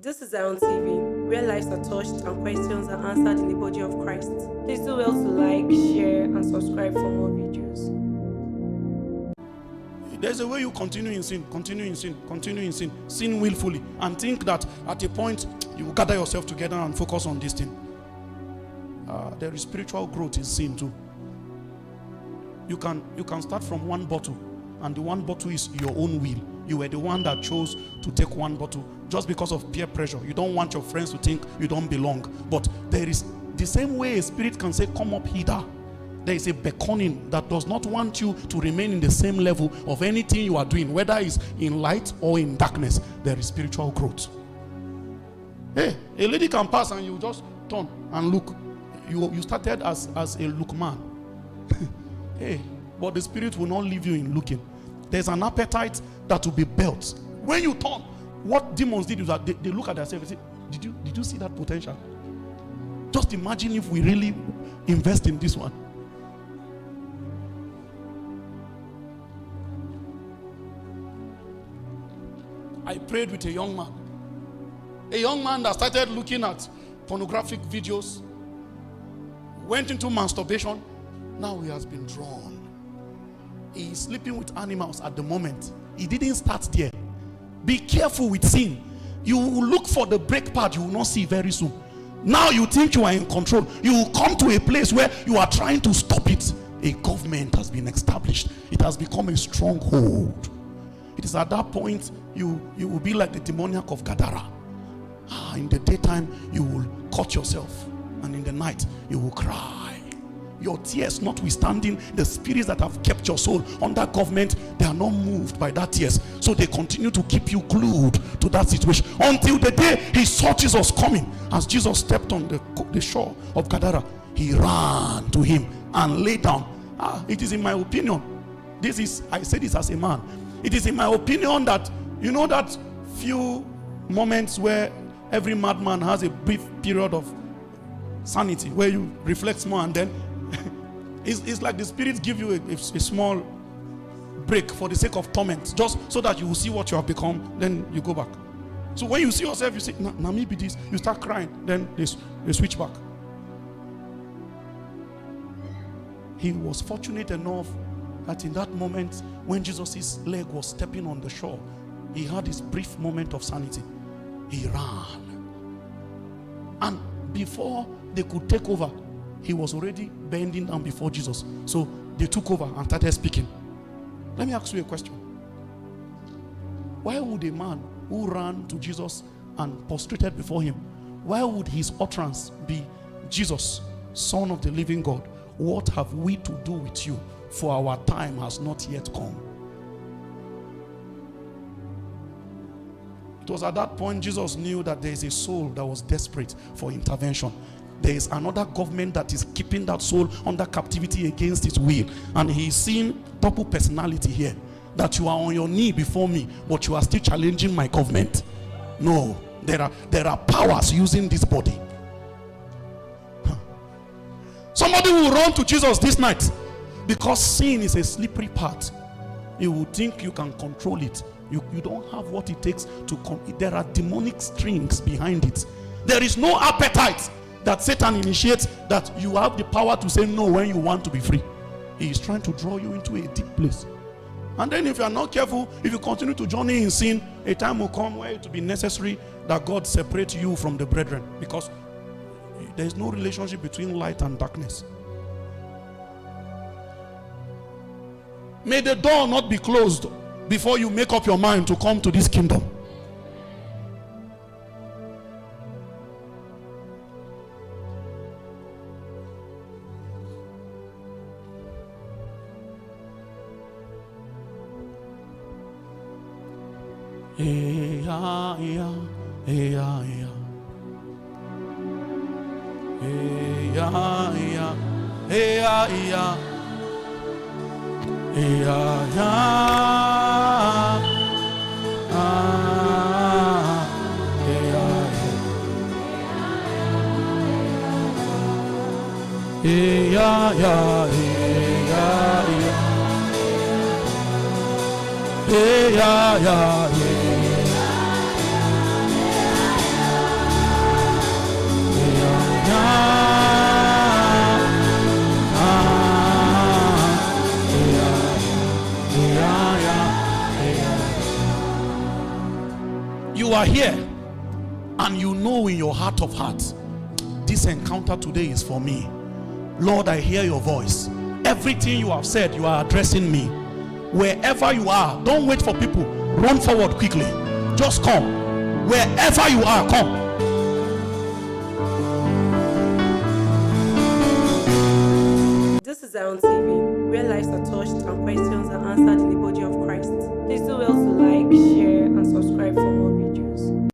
This is Zion TV, where lives are touched and questions are answered in the body of Christ. Please do well to like, share, and subscribe for more videos. There's a way you continue in sin, sin willfully, and think that at a point you will gather yourself together and focus on this thing. There is spiritual growth in sin too. You can start from one bottle, and the one bottle is your own will. You were the one that chose to take one bottle just because of peer pressure. You don't want your friends to think you don't belong. But there is the same way a spirit can say, come up hither. There is a beckoning that does not want you to remain in the same level of anything you are doing, whether it's in light or in darkness. There is spiritual growth. Hey, a lady can pass and you just turn and look. You started as a look man. Hey, but the spirit will not leave you in looking. There's an appetite that will be built. When you turn, what demons did is that they look at themselves and say, did you see that potential? Just imagine if we really invest in this one. I prayed with a young man that started looking at pornographic videos, went into masturbation. Now he has been drawn. He is sleeping with animals at the moment. He didn't start there. Be careful with sin. You will look for the break part you will not see very soon. Now you think you are in control. You will come to a place where you are trying to stop it. A government has been established. It has become a stronghold. It is at that point you will be like the demoniac of Gadara. In the daytime you will cut yourself, and in the night you will cry. Your tears notwithstanding, the spirits that have kept your soul under government, they are not moved by that tears. So they continue to keep you glued to that situation until the day he saw Jesus coming. As Jesus stepped on the shore of Gadara, he ran to him and lay down. It is in my opinion, I say this as a man, it is in my opinion that, you know, that few moments where every madman has a brief period of sanity, where you reflect more, and then it's like the spirits give you a small break for the sake of torment, just so that you will see what you have become, then you go back. So when you see yourself, you say, now maybe this, you start crying, then they switch back. He was fortunate enough that in that moment when Jesus' leg was stepping on the shore, he had his brief moment of sanity. He ran, and before they could take over, he was already bending down before Jesus. So they took over and started speaking. Let me ask you a question. Why would a man who ran to Jesus and prostrated before him, why would his utterance be, Jesus, Son of the living God, what have we to do with you? For our time has not yet come. It was at that point Jesus knew that there is a soul that was desperate for intervention. There is another government that is keeping that soul under captivity against its will. And he is seeing double personality here. That you are on your knee before me, but you are still challenging my government. No, there are powers using this body. Somebody will run to Jesus this night, because sin is a slippery path. You will think you can control it. You don't have what it takes to there are demonic strings behind it. There is no appetite that Satan initiates that you have the power to say no when you want to be free. He is trying to draw you into a deep place. And then if you are not careful, if you continue to journey in sin, a time will come where it will be necessary that God separate you from the brethren, because there is no relationship between light and darkness. May the door not be closed before you make up your mind to come to this kingdom. Hey, yeah, yeah, hey, yeah, yeah. Hey, yeah, yeah, hey, yeah, yeah. Hey, yeah, yeah. Hey, yeah, yeah. Hey, yeah, yeah, hey, yeah, yeah. Hey, yeah, yeah, yeah. you are here and you know in your heart of hearts, this encounter today is for me. Lord, I hear your voice. Everything you have said, you are addressing me. Wherever you are, don't wait for people. Run forward quickly. Just come. Wherever you are, come. This is Zion TV, where lives are touched and questions are answered in